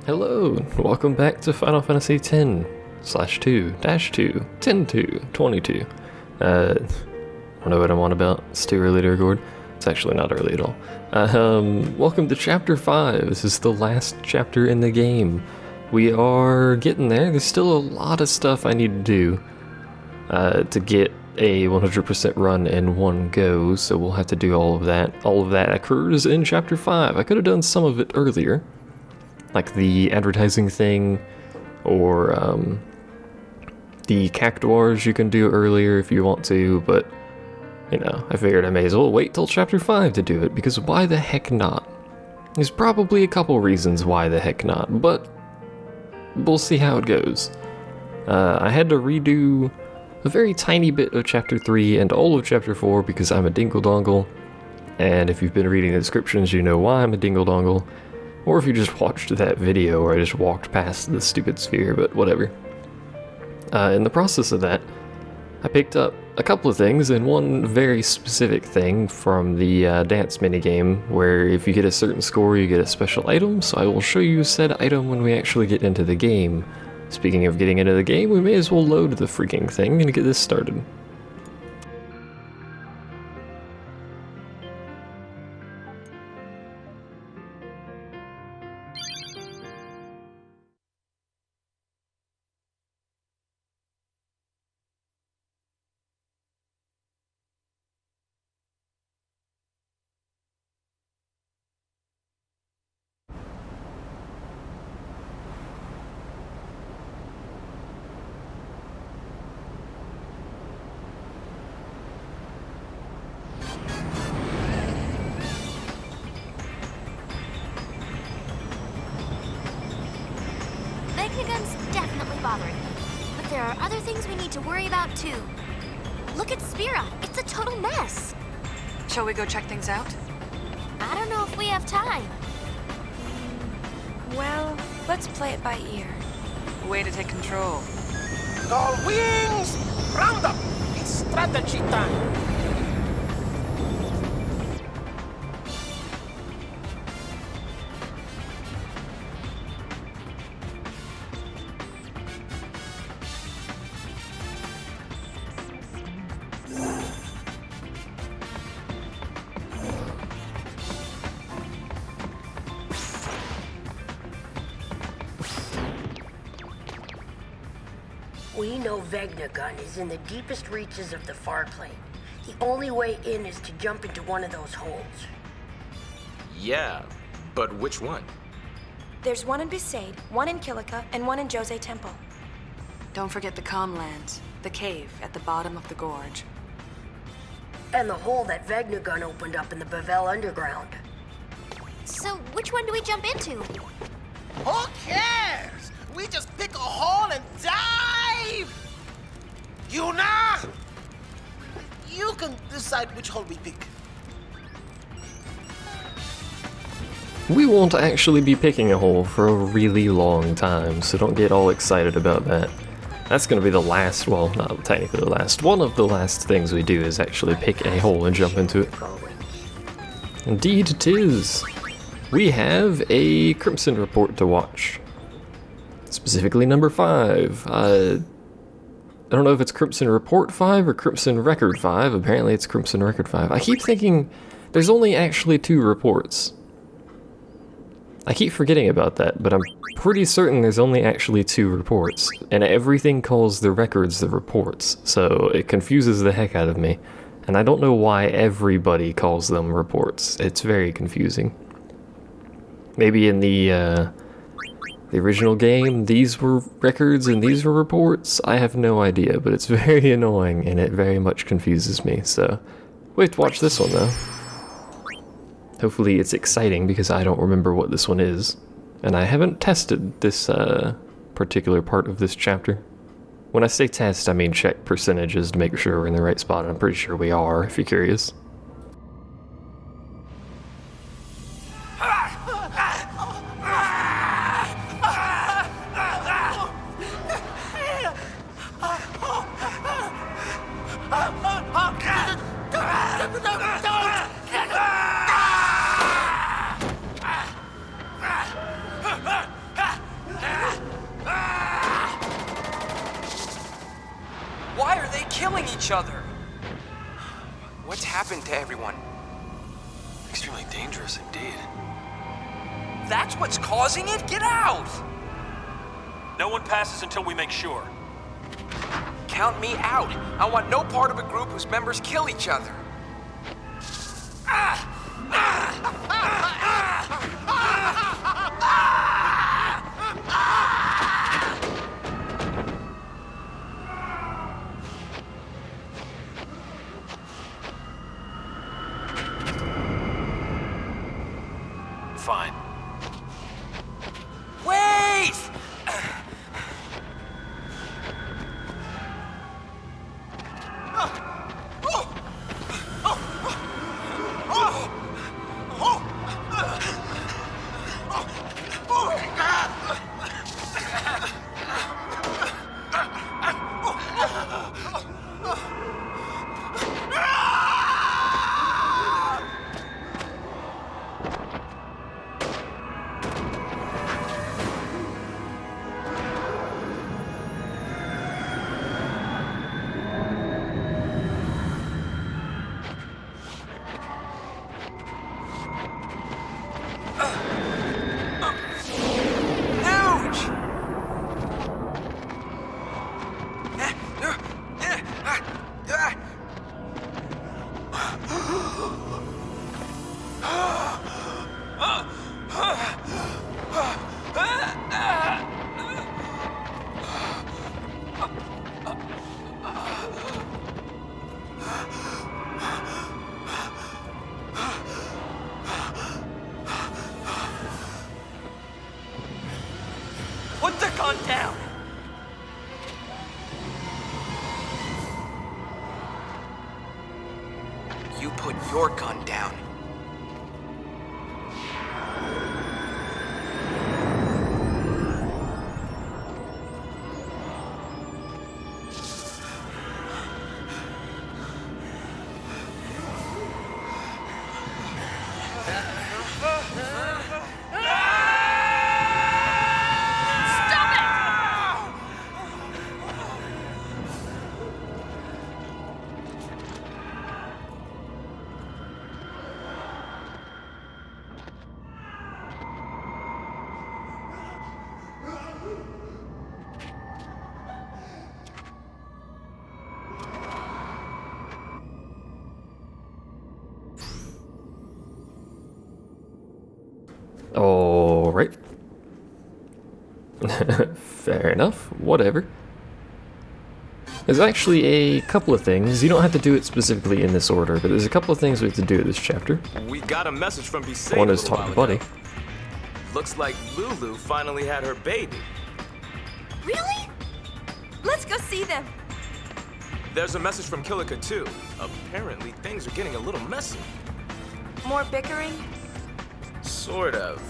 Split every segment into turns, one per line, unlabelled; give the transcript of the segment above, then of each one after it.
Hello, welcome back to Final Fantasy X-2/2, 10-2, 22. I don't know what I'm on about. It's too early to record. It's actually not early at all. Welcome to Chapter 5. This is the last chapter in the game. We are getting there. There's still a lot of stuff I need to do to get a 100% run in one go, so we'll have to do all of that. All of that occurs in Chapter 5. I could have done some of it earlier, like the advertising thing, or the cactuars you can do earlier if you want to, but, you know, I figured I may as well wait till Chapter 5 to do it, because why the heck not? There's probably a couple reasons why the heck not, but we'll see how it goes. I had to redo a very tiny bit of Chapter 3 and all of Chapter 4 because I'm a dingle-dongle, and if you've been reading the descriptions you know why I'm a dingle-dongle, or if you just watched that video where I just walked past the stupid sphere, but whatever. In the process of that, I picked up a couple of things, and one very specific thing from the dance minigame, where if you get a certain score, you get a special item, so I will show you said item when we actually get into the game. Speaking of getting into the game, we may as well load the freaking thing and get this started.
Definitely bothering me. But there are other things we need to worry about too. Look at Spira. It's a total mess.
Shall we go check things out?
I don't know if we have time.
Well, let's play it by ear. Way to take control.
All wings! Round up! It's strategy time!
We know Zanarkand is in the deepest reaches of the far plane. The only way in is to jump into one of those holes.
Yeah, but which one?
There's one in Besaid, one in Kilika, and one in Jose Temple.
Don't forget the calm lands, the cave at the bottom of the gorge.
And the hole that Zanarkand opened up in the Bavel underground.
So, which one do we jump into?
Who cares? We just pick a hole and dive! Yuna! You can decide which hole we pick.
We won't actually be picking a hole for a really long time, so don't get all excited about that. That's going to be the last, well, not technically the last, one of the last things we do is actually pick a hole and jump into it. Indeed it is. We have a Crimson report to watch. Specifically number 5. I don't know if it's Crimson Report 5 or Crimson Record 5. Apparently it's Crimson Record 5. I keep thinking there's only actually 2 reports. I keep forgetting about that, but I'm pretty certain there's only actually 2 reports, and everything calls the records the reports, so it confuses the heck out of me, and I don't know why everybody calls them reports. It's very confusing. Maybe in the original game, these were records and these were reports. I have no idea, but it's very annoying and it very much confuses me, so wait to watch this one though. Hopefully it's exciting because I don't remember what this one is, and I haven't tested this particular part of this chapter. When I say test, I mean check percentages to make sure we're in the right spot, and I'm pretty sure we are, if you're curious.
killing each other. What's happened to everyone?
Extremely dangerous indeed.
That's what's causing it? Get out!
No one passes until we make sure.
Count me out. I want no part of a group whose members kill each other.
Fine.
Wait! Put the gun down! You put your gun down.
Alright. Fair enough. Whatever. There's actually a couple of things. You don't have to do it specifically in this order, but there's a couple of things we have to do in this chapter.
We got a message from Besaid.
One is talk to Buddy.
Looks like Lulu finally had her baby.
Really? Let's go see them.
There's a message from Kilika too. Apparently things are getting a little messy.
More bickering?
Sort of.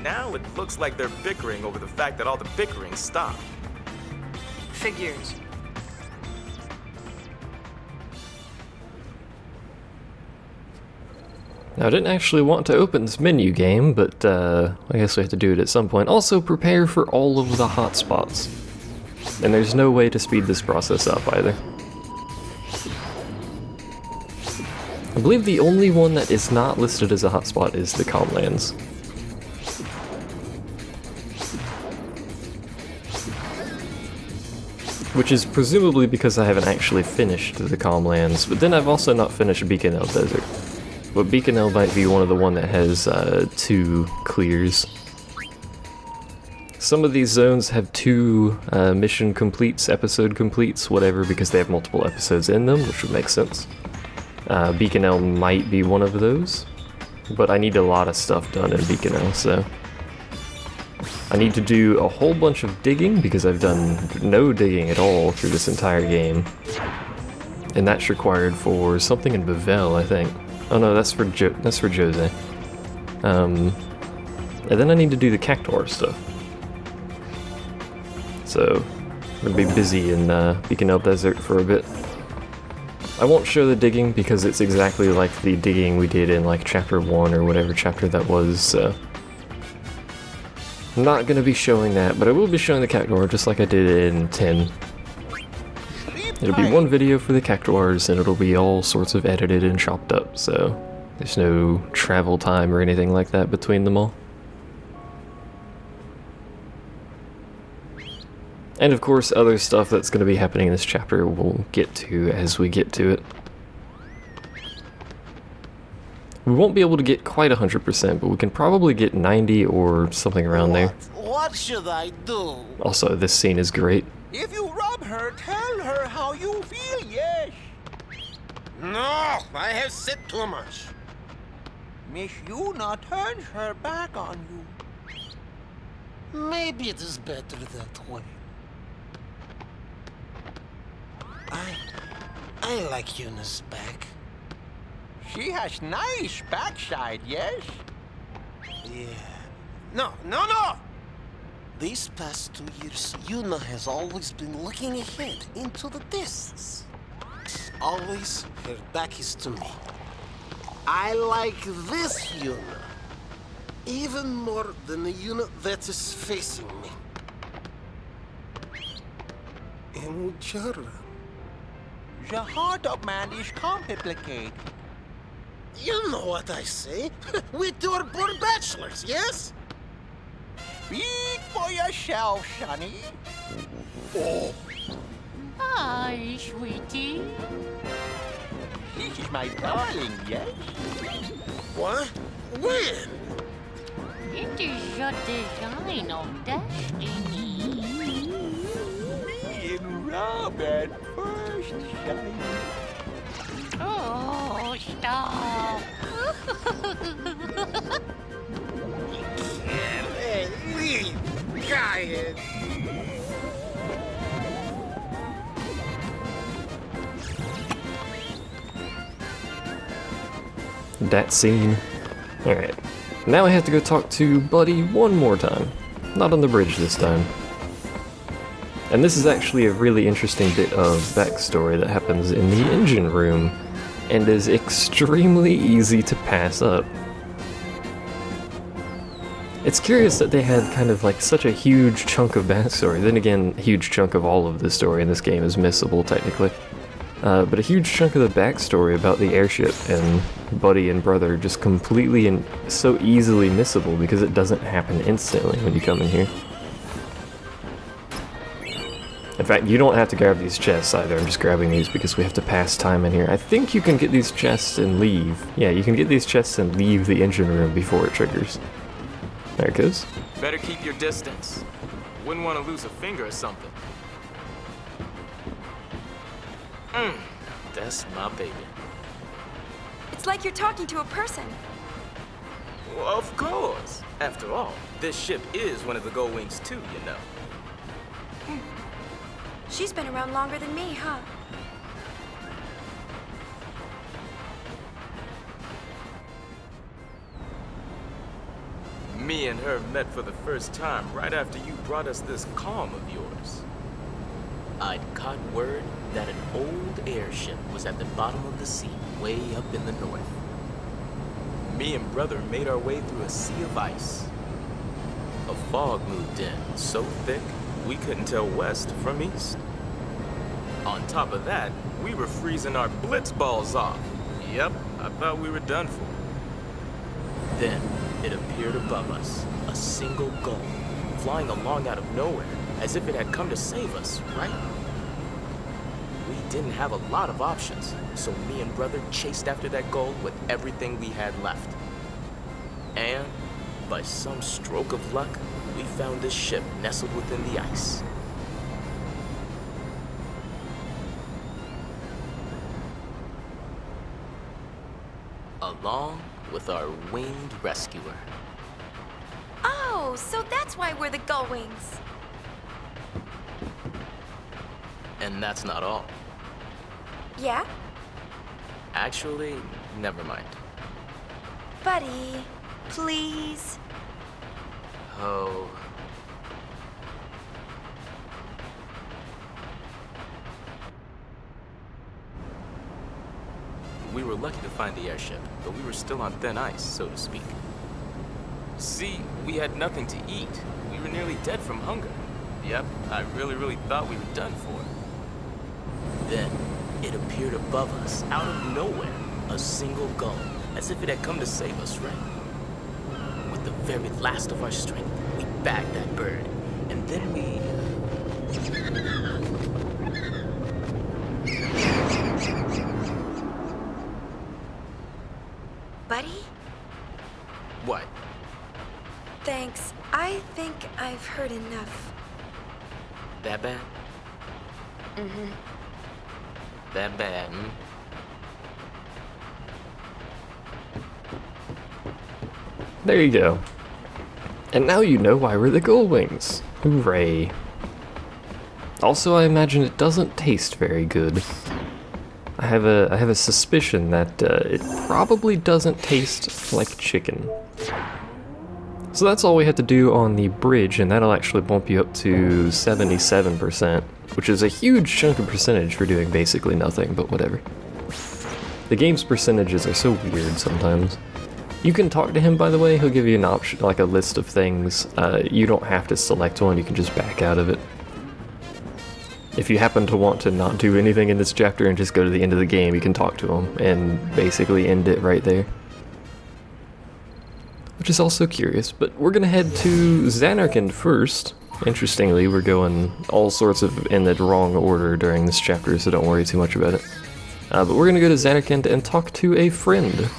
Now it looks like they're bickering over the fact that all the bickering stopped.
Figures.
Now, I didn't actually want to open this menu game, but I guess we have to do it at some point. Also, prepare for all of the hotspots. And there's no way to speed this process up either. I believe the only one that is not listed as a hotspot is the Comlands. Which is presumably because I haven't actually finished the Comlands, but then I've also not finished Beaconell Desert. But Beaconell might be one of the one that has 2 clears. Some of these zones have 2 mission completes, episode completes, whatever, because they have multiple episodes in them, which would make sense. Beaconell might be one of those, but I need a lot of stuff done in Beaconell, so I need to do a whole bunch of digging because I've done no digging at all through this entire game, and that's required for something in Bevel, I think. Oh no, that's for Jose. And then I need to do the Cactuar stuff. So I'm gonna be busy in Beaconell Desert for a bit. I won't show the digging because it's exactly like the digging we did in like chapter 1 or whatever chapter that was, so I'm not going to be showing that, but I will be showing the Cactuar just like I did in 10. It'll be one video for the Cactuars, and it'll be all sorts of edited and chopped up, so there's no travel time or anything like that between them all. And of course, other stuff that's going to be happening in this chapter we'll get to as we get to it. We won't be able to get quite 100%, but we can probably get 90 or something around there.
What should I do?
Also, this scene is great.
If you rub her, tell her how you feel, yes. No, I have said too much. Miss Yuna turns her back on you. Maybe it is better that way. I like Yuna's back. She has nice backside, yes? Yeah. No! These past 2 years, Yuna has always been looking ahead into the distance. Always, her back is to me. I like this Yuna even more than the Yuna that is facing me. Emujara. The heart of man is complicated. You know what I say. We two are born bachelors, yes? Speak for yourself, Sonny. Oh.
Hi, sweetie.
This is my darling, yes? What? When?
It is your design of destiny.
Me and Robert first shine.
Oh, stop.
Hey, leave! Giant!
That scene. Alright. Now I have to go talk to Buddy one more time. Not on the bridge this time. And this is actually a really interesting bit of backstory that happens in the engine room, and is extremely easy to pass up. It's curious that they had kind of like such a huge chunk of backstory. Then again, a huge chunk of all of the story in this game is missable technically. But a huge chunk of the backstory about the airship and Buddy and Brother just completely and so easily missable because it doesn't happen instantly when you come in here. In fact, you don't have to grab these chests either. I'm just grabbing these because we have to pass time in here. I think you can get these chests and leave. Yeah, you can get these chests and leave the engine room before it triggers. There it goes.
Better keep your distance. Wouldn't want to lose a finger or something. That's my baby.
It's like you're talking to a person.
Well, of course. After all, this ship is one of the Gold Wings too, you know.
She's been around longer than me, huh?
Me and her met for the first time right after you brought us this calm of yours. I'd caught word that an old airship was at the bottom of the sea, way up in the north. Me and Brother made our way through a sea of ice. A fog moved in, so thick we couldn't tell west from east. On top of that, we were freezing our blitz balls off. Yep, I thought we were done for. Then, it appeared above us, a single gull, flying along out of nowhere, as if it had come to save us, right? We didn't have a lot of options, so me and Brother chased after that gull with everything we had left. And, by some stroke of luck, we found this ship nestled within the ice. Along with our winged rescuer.
Oh, so that's why we're the Gull Wings.
And that's not all.
Yeah?
Actually, never mind.
Buddy, please.
Oh. We were lucky to find the airship, but we were still on thin ice, so to speak. See, we had nothing to eat. We were nearly dead from hunger. Yep, I really thought we were done for. Then, it appeared above us, out of nowhere, a single gull, as if it had come to save us, right? With the very last of our strength, we bagged that bird, and then we...
Buddy?
What?
Thanks. I think I've heard enough.
That bad?
Mm-hmm.
That bad, hmm?
There you go. And now you know why we're the Gull Wings. Hooray. Also, I imagine it doesn't taste very good. I have a suspicion that it probably doesn't taste like chicken. So that's all we had to do on the bridge, and that'll actually bump you up to 77%, which is a huge chunk of percentage for doing basically nothing, but whatever. The game's percentages are so weird sometimes. You can talk to him, by the way. He'll give you an option, like a list of things. You don't have to select one, you can just back out of it. If you happen to want to not do anything in this chapter and just go to the end of the game, you can talk to him and basically end it right there. Which is also curious, but we're gonna head to Zanarkand first. Interestingly, we're going all sorts of in the wrong order during this chapter, so don't worry too much about it. But we're gonna go to Zanarkand and talk to a friend.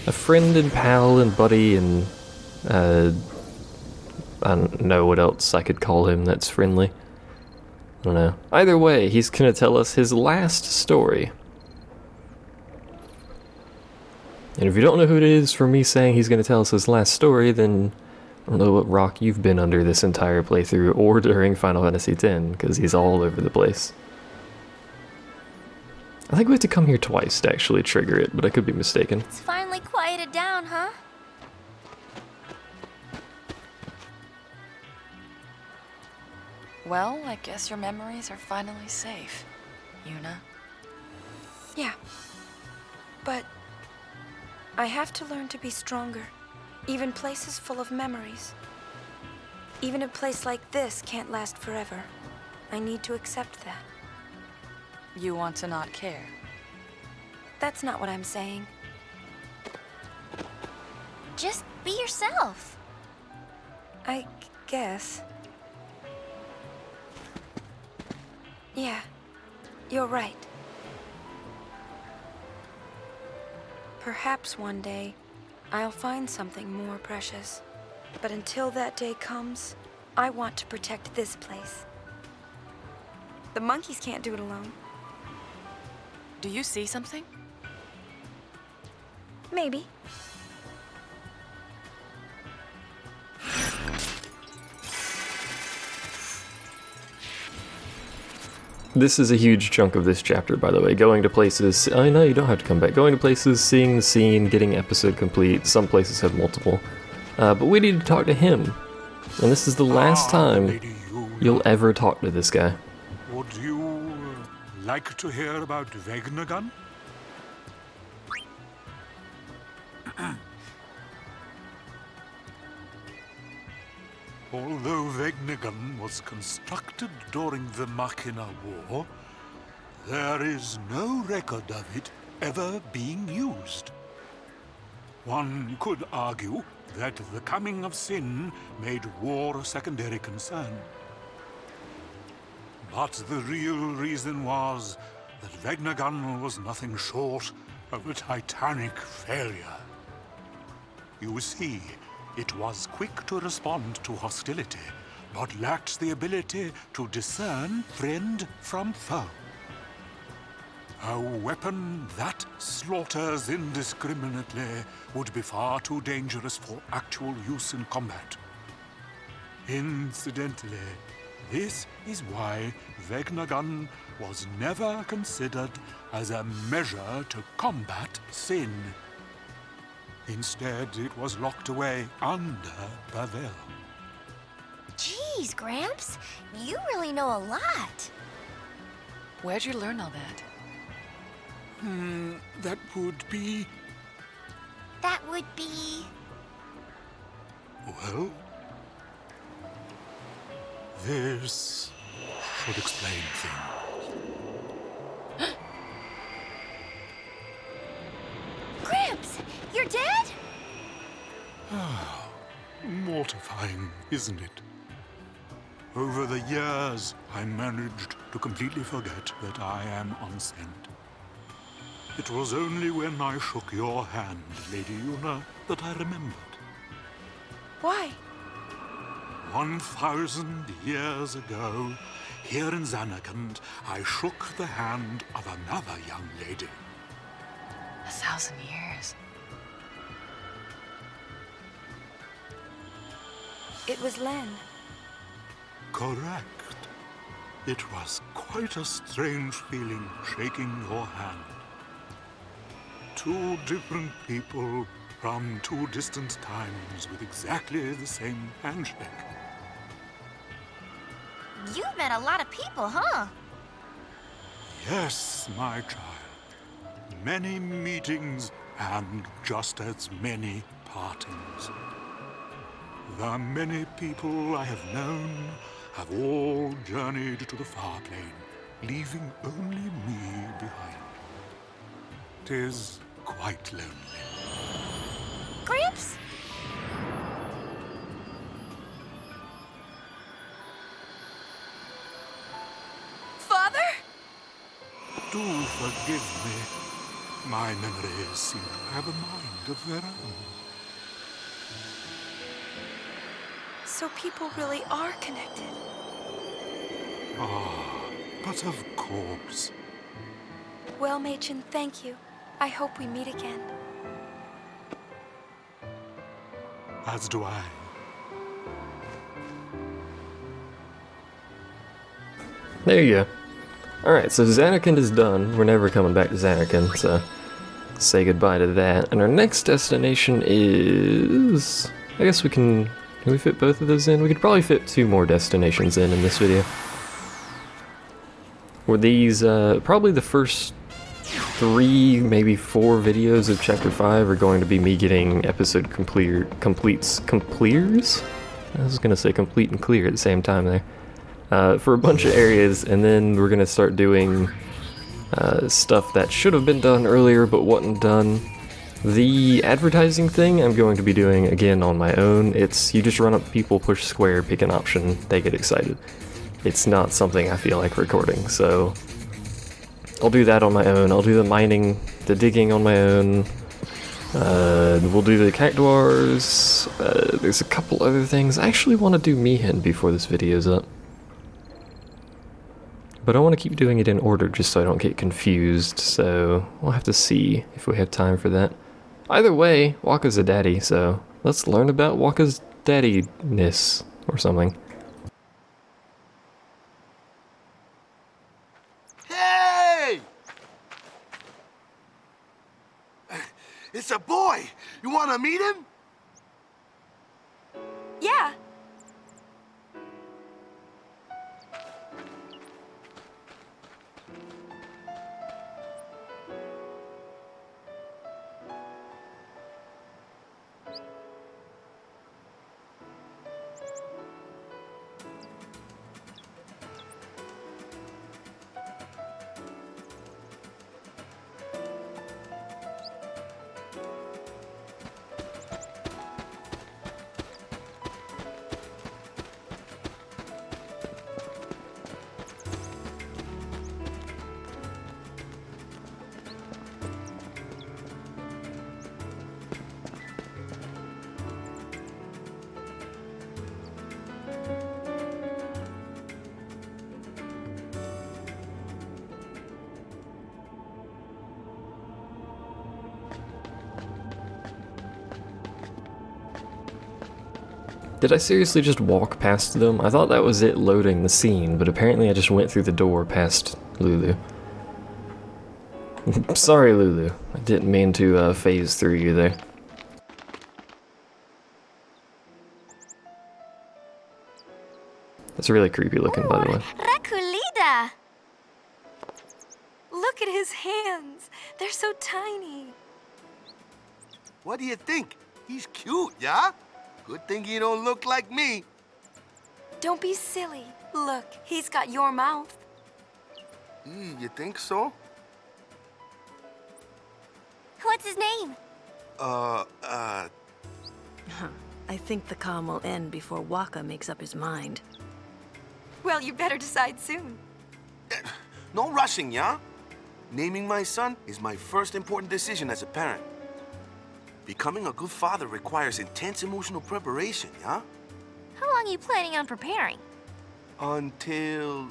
A friend and pal and buddy and I don't know what else I could call him that's friendly. I don't know. Either way, he's gonna tell us his last story. And if you don't know who it is for me saying he's gonna tell us his last story, then I don't know what rock you've been under this entire playthrough or during Final Fantasy X, because he's all over the place. I think we have to come here twice to actually trigger it, but I could be mistaken.
It's finally quieted down, huh?
Well, I guess your memories are finally safe, Yuna.
Yeah. But I have to learn to be stronger. Even places full of memories. Even a place like this can't last forever. I need to accept that.
You want to not care?
That's not what I'm saying.
Just be yourself.
I guess. Yeah, you're right. Perhaps one day, I'll find something more precious. But until that day comes, I want to protect this place. The monkeys can't do it alone.
Do you see something?
Maybe.
This is a huge chunk of this chapter, by the way. Going to places... Oh, no, you don't have to come back. Going to places, seeing the scene, getting episode complete. Some places have multiple. But we need to talk to him. And this is the last time you'll ever talk to this guy.
Would you like to hear about Vegnagun? Although Vegnagun was constructed during the Machina War, there is no record of it ever being used. One could argue that the coming of Sin made war a secondary concern. But the real reason was that Vegnagun was nothing short of a titanic failure. You see, it was quick to respond to hostility, but lacked the ability to discern friend from foe. A weapon that slaughters indiscriminately would be far too dangerous for actual use in combat. Incidentally, this is why Vegnagun was never considered as a measure to combat sin. Instead, it was locked away under Bavel.
Jeez, Gramps, you really know a lot.
Where'd you learn all that?
That would be...
That would be...
Well... This should explain things. mortifying, isn't it? Over the years, I managed to completely forget that I am unsent. It was only when I shook your hand, Lady Yuna, that I remembered.
Why?
1,000 years ago, here in Zanarkand, I shook the hand of another young lady.
1,000 years.
It was Len.
Correct. It was quite a strange feeling shaking your hand. Two different people from two distant times with exactly the same handshake.
You've met a lot of people, huh?
Yes, my child. Many meetings and just as many partings. The many people I have known have all journeyed to the far plane, leaving only me behind. 'Tis quite lonely.
Gramps?
Father?
Do forgive me. My memories seem to have a mind of their own.
So people really are connected.
Ah, but of course.
Well, Machen, thank you. I hope we meet again.
As do I.
There you go. Alright, so Zanarkand is done. We're never coming back to Zanarkand, so say goodbye to that. And our next destination is... I guess we can we fit both of those in? We could probably fit 2 more destinations in this video. Were these, probably the first 3, maybe 4 videos of Chapter 5 are going to be me getting episode completes? I was gonna say complete and clear at the same time there. For a bunch of areas, and then we're gonna start doing stuff that should have been done earlier but wasn't done. The advertising thing I'm going to be doing again on my own. It's you just run up to people, push square, pick an option, they get excited. It's not something I feel like recording, so I'll do that on my own. I'll do the mining, the digging on my own. We'll do the cactuars. There's a couple other things. I actually want to do Mihin before this video's up. But I want to keep doing it in order just so I don't get confused, so we'll have to see if we have time for that. Either way, Wakka's a daddy, so let's learn about Wakka's daddiness or something.
Hey! It's a boy! You want to meet him?
Yeah.
Did I seriously just walk past them? I thought that was it loading the scene, but apparently I just went through the door past Lulu. Sorry, Lulu. I didn't mean to phase through you there. That's really creepy looking, by the way.
Reculida!
Look at his hands. They're so tiny.
What do you think? He's cute, yeah? Good thing he don't look like me.
Don't be silly. Look, he's got your mouth.
You think so?
What's his name?
I think the calm will end before Wakka makes up his mind.
Well, you better decide soon.
No rushing, yeah? Naming my son is my first important decision as a parent. Becoming a good father requires intense emotional preparation, yeah?
How long are you planning on preparing?
Until,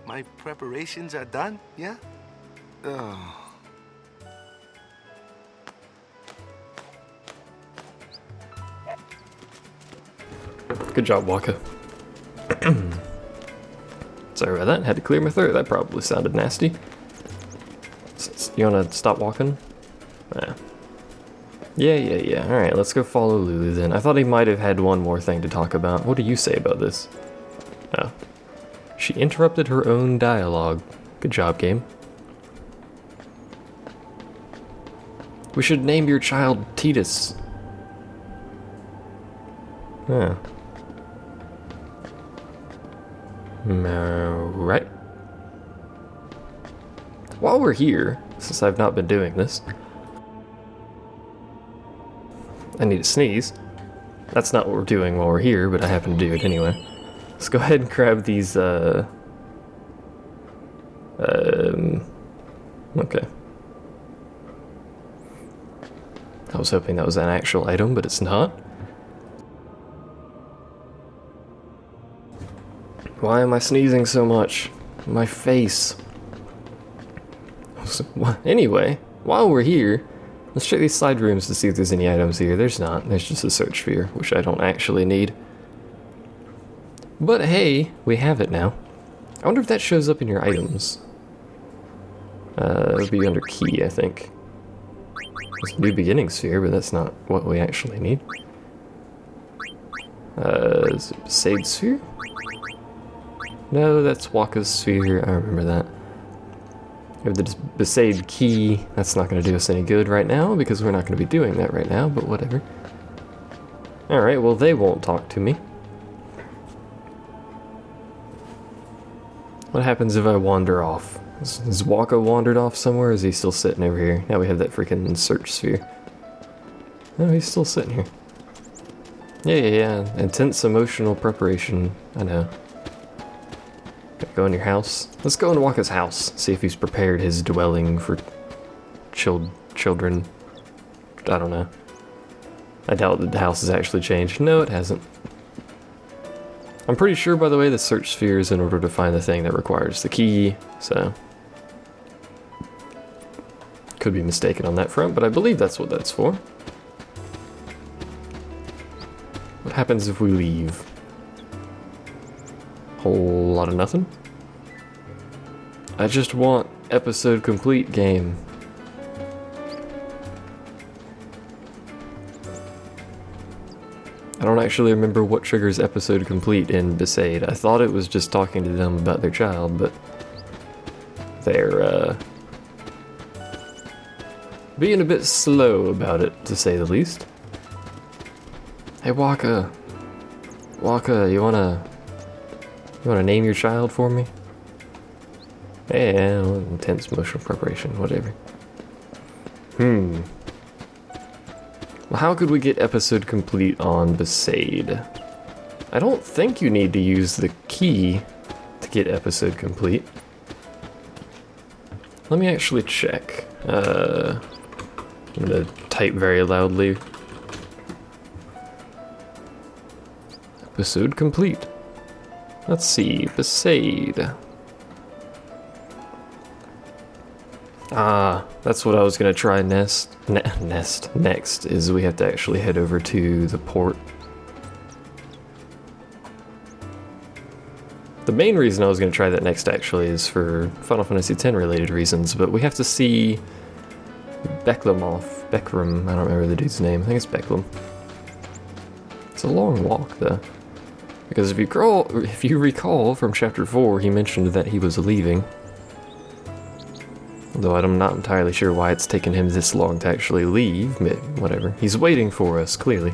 my preparations are done, yeah? Oh.
Good job, Wakka. Sorry about that. Had to clear my throat. That probably sounded nasty. You wanna stop walking? Yeah. Alright, let's go follow Lulu then. I thought he might have had one more thing to talk about. What do you say about this? Oh. She interrupted her own dialogue. Good job, game. We should name your child Titus. Yeah. Right. While we're here, since I've not been doing this, I need to sneeze. That's not what we're doing while we're here, but I happen to do it anyway. Let's go ahead and grab these, okay. I was hoping that was an actual item, but it's not. Why am I sneezing so much? My face. Anyway, while we're here, let's check these side rooms to see if there's any items here. There's not. There's just a search sphere, which I don't actually need. But hey, we have it now. I wonder if that shows up in your items. It'll be under key, I think. It's a new beginning sphere, but that's not what we actually need. Is it Besaid sphere? No, that's Wakka's sphere. I remember that. We have the Besaid key. That's not going to do us any good right now, because we're not going to be doing that right now, but whatever. Alright, well they won't talk to me. What happens if I wander off? Is Wakka wandered off somewhere, or is he still sitting over here? Now we have that freaking search sphere. No, he's still sitting here. Yeah. Intense emotional preparation. I know. Gotta go in your house. Let's go into Wakka's house. See if he's prepared his dwelling for children. I don't know. I doubt that the house has actually changed. No, it hasn't. I'm pretty sure, by the way, the search sphere is in order to find the thing that requires the key, so... Could be mistaken on that front, but I believe that's what that's for. What happens if we leave? Whole lot of nothing? I just want episode complete, game. I don't actually remember what triggers episode complete in Besaid. I thought it was just talking to them about their child, but they're being a bit slow about it, to say the least. Hey Wakka, you wanna name your child for me? Yeah, well, intense emotional preparation, whatever. Well, how could we get episode complete on Besaid? I don't think you need to use the key to get episode complete. Let me actually check. I'm gonna type very loudly. Episode complete. Let's see, Besaid. Ah, that's what I was gonna try next, is we have to actually head over to the port. The main reason I was gonna try that next actually is for Final Fantasy X related reasons, but we have to see Beckram, I don't remember the dude's name, I think it's Beckram. It's a long walk though. Because if you recall from chapter 4, he mentioned that he was leaving. Though I'm not entirely sure why it's taken him this long to actually leave, but whatever. He's waiting for us, clearly.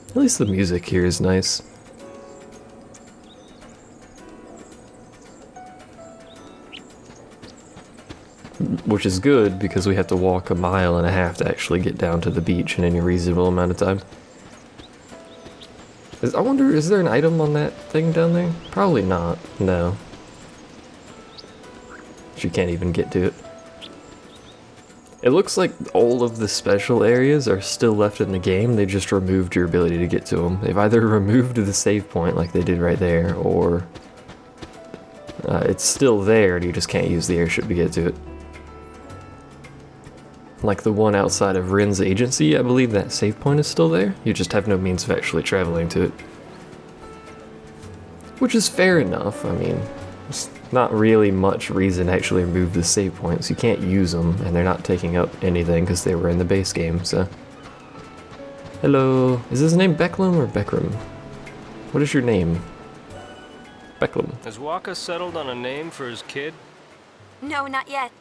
At least the music here is nice. which is good because we have to walk 1.5 miles to actually get down to the beach in any reasonable amount of time. I wonder, is there an item on that thing down there? Probably not, no. But you can't even get to it. It looks like all of the special areas are still left in the game, they just removed your ability to get to them. They've either removed the save point like they did right there, or it's still there and you just can't use the airship to get to it. Like the one outside of Rin's agency, I believe that save point is still there, you just have no means of actually traveling to it. Which is fair enough, I mean, it's not really much reason to actually remove the save points. You can't use them, and they're not taking up anything because they were in the base game, so. Hello, is his name Becklum or Beckram? What is your name? Becklum.
Has Wakka settled on a name for his kid?
No, not yet.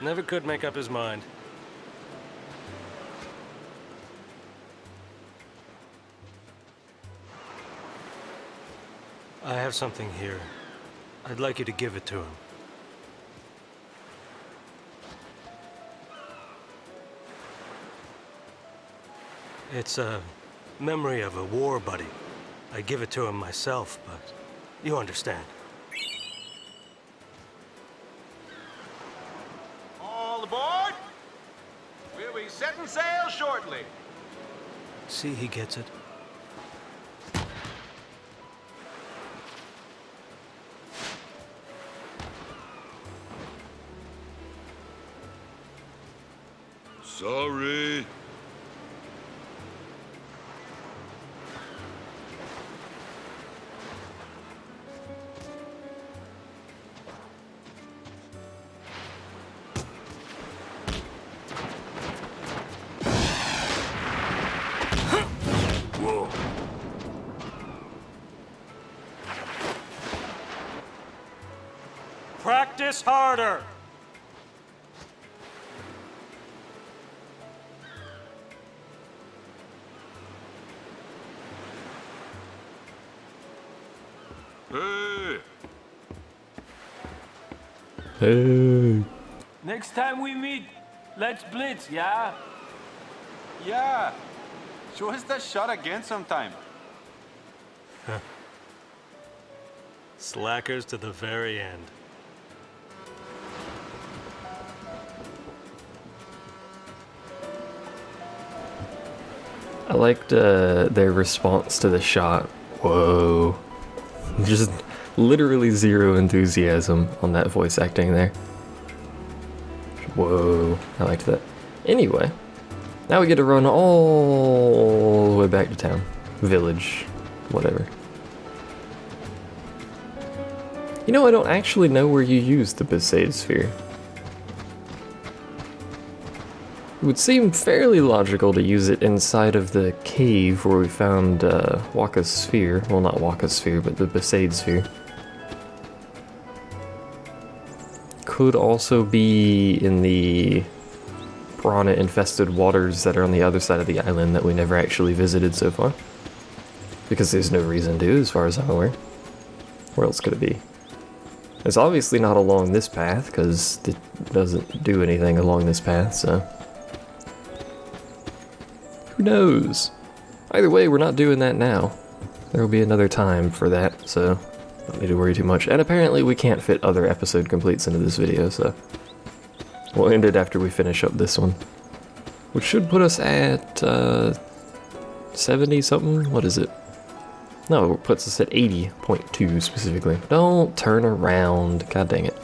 Never could make up his mind. I have something here. I'd like you to give it to him. It's a memory of a war buddy. I give it to him myself, but you understand.
All aboard! We'll be setting sail shortly.
See, he gets it.
Sorry.
Whoa.
Practice harder!
Hey!
Hey!
Next time we meet, let's blitz, yeah?
Yeah. Show us that shot again sometime.
Slackers to the very end.
I liked their response to the shot. Whoa. Just literally zero enthusiasm on that voice acting there. Whoa. I liked that. Anyway, now we get to run all the way back to town. Village. Whatever. You know, I don't actually know where you used the Besaid sphere. It would seem fairly logical to use it inside of the cave where we found Wakka's sphere. Well, not Wakka's sphere, but the Besaid sphere. Could also be in the piranha-infested waters that are on the other side of the island that we never actually visited so far. Because there's no reason to, as far as I'm aware. Where else could it be? It's obviously not along this path, because it doesn't do anything along this path, so... Who knows? Either way, we're not doing that now. There will be another time for that, so don't need to worry too much. And apparently we can't fit other episode completes into this video, so we'll end it after we finish up this one. Which should put us at 70 something? What is it? No, it puts us at 80.2 specifically. Don't turn around. God dang it.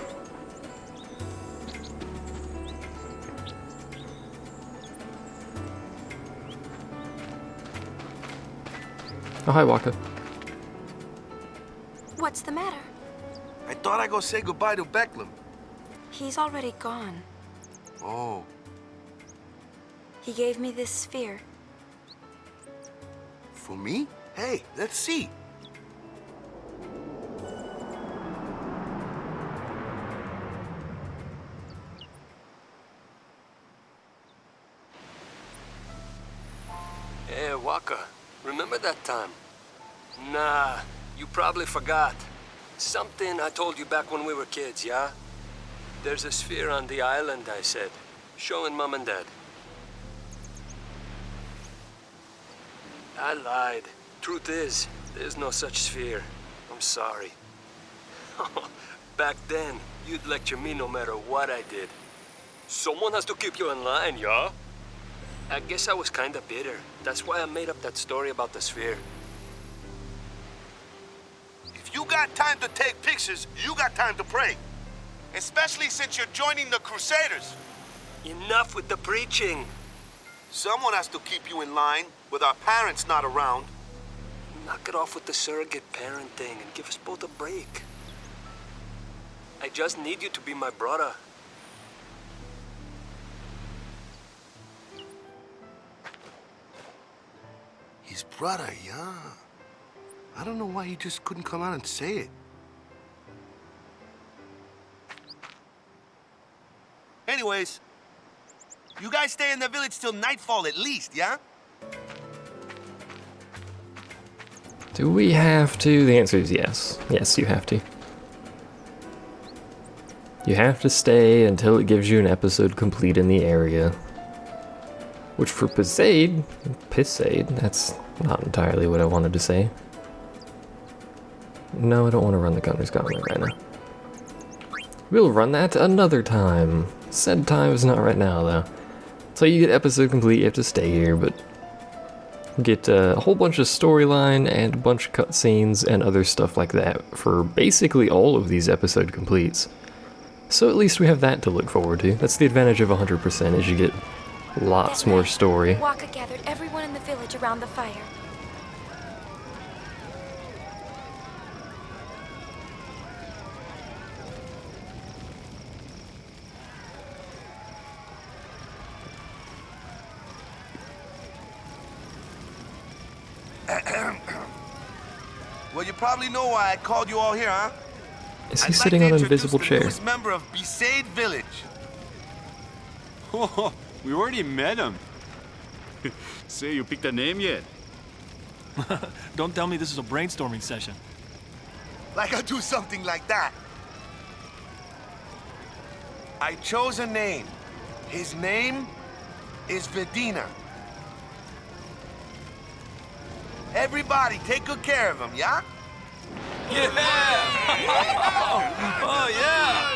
Oh, hi, Wakka.
What's the matter?
I thought I'd go say goodbye to Becklum.
He's already gone.
Oh.
He gave me this sphere.
For me? Hey, let's see.
Hey, Wakka, remember that time? Nah, you probably forgot. Something I told you back when we were kids, yeah? There's a sphere on the island, I said. Showing Mom and Dad. I lied. Truth is, there's no such sphere. I'm sorry. Back then, you'd lecture me no matter what I did. Someone has to keep you in line, yeah? I guess I was kinda bitter. That's why I made up that story about the sphere.
If you got time to take pictures, you got time to pray. Especially since you're joining the Crusaders.
Enough with the preaching.
Someone has to keep you in line with our parents not around.
Knock it off with the surrogate parent thing and give us both a break. I just need you to be my brother.
His brother, yeah. I don't know why he just couldn't come out and say it. Anyways, you guys stay in the village till nightfall at least, yeah?
Do we have to? The answer is yes. Yes, you have to. You have to stay until it gives you an episode complete in the area. Which for Besaid, that's not entirely what I wanted to say. No, I don't want to run the Gunner's Gauntlet right now. We'll run that another time. Said time is not right now, though. So you get episode complete, you have to stay here, but get a whole bunch of storyline and a bunch of cutscenes and other stuff like that for basically all of these episode completes. So at least we have that to look forward to. That's the advantage of 100%, is you get lots more story.
Wakka gathered everyone in the village around the fire.
Well, you probably know why I called you all here, huh?
Is he sitting on an invisible chair?
The newest member of Besaid Village.
Oh, we already met him. Say, you picked a name yet?
Don't tell me this is a brainstorming session.
Like I'll do something like that. I chose a name. His name is Vedina. Everybody, take good care of him, yeah?
Yeah! Oh, yeah!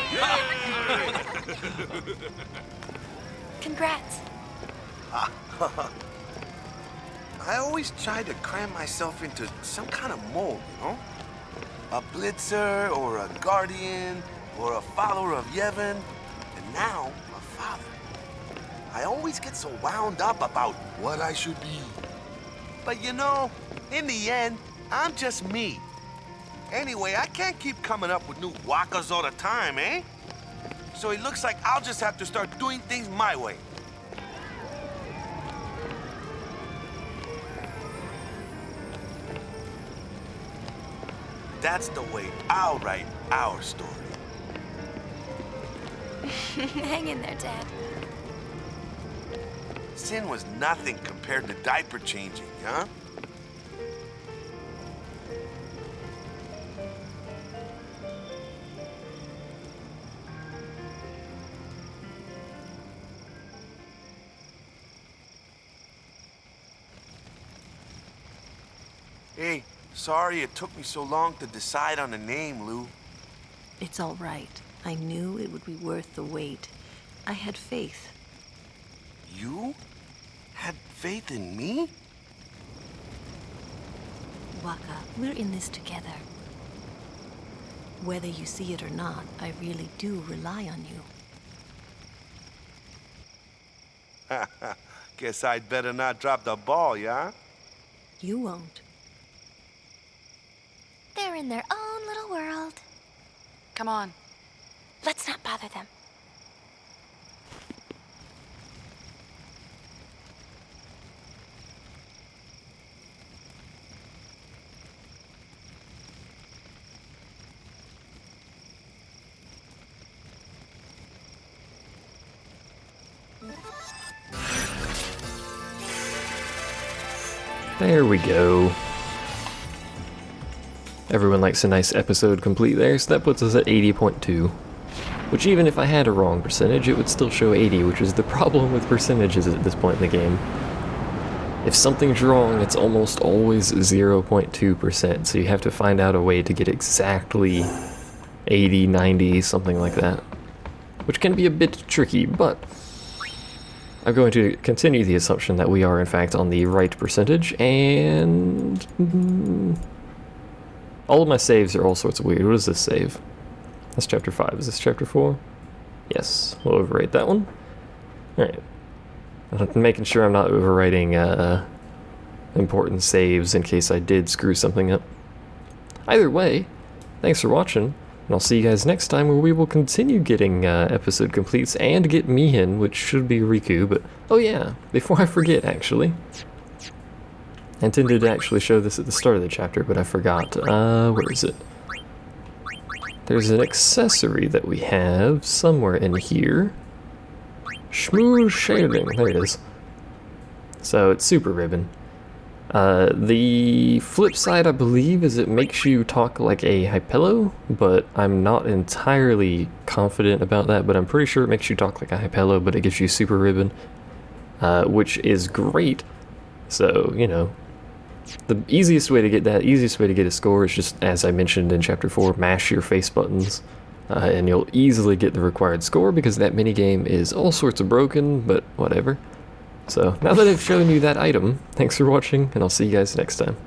Congrats.
I always try to cram myself into some kind of mold, you know? A blitzer, or a guardian, or a follower of Yevon, and now a father. I always get so wound up about what I should be. But you know, in the end, I'm just me. Anyway, I can't keep coming up with new Wakkas all the time, eh? So it looks like I'll just have to start doing things my way. That's the way I'll write our story.
Hang in there, Dad.
Sin was nothing compared to diaper changing, huh? Hey, sorry it took me so long to decide on a name, Lou.
It's all right. I knew it would be worth the wait. I had faith.
You had faith in me?
Wakka, we're in this together. Whether you see it or not, I really do rely on you.
Guess I'd better not drop the ball, yeah?
You won't.
They're in their own little world.
Come on.
Let's not bother them.
There we go. Everyone likes a nice episode complete there, so that puts us at 80.2. which even if I had a wrong percentage, it would still show 80, which is the problem with percentages at this point in the game. If something's wrong, it's almost always 0.2%, so you have to find out a way to get exactly 80, 90, something like that, which can be a bit tricky, but I'm going to continue the assumption that we are in fact on the right percentage, and all of my saves are all sorts of weird. What does this save? That's chapter 5. Is this chapter 4? Yes, we'll overwrite that one. Alright. I'm making sure I'm not overwriting important saves in case I did screw something up. Either way, thanks for watching, and I'll see you guys next time where we will continue getting episode completes and get Mihin, which should be Riku, but oh yeah, before I forget actually. I intended to actually show this at the start of the chapter, but I forgot. Where is it? There's an accessory that we have somewhere in here. Smooth shading, there it is. So it's super ribbon. The flip side, I believe, is it makes you talk like a Hypello, but I'm not entirely confident about that, but I'm pretty sure it makes you talk like a Hypello, but it gives you super ribbon, which is great. So, you know, the easiest way to get that, easiest way to get a score is just, as I mentioned in chapter 4, mash your face buttons, and you'll easily get the required score because that minigame is all sorts of broken, but whatever. So, now that I've shown you that item, thanks for watching, and I'll see you guys next time.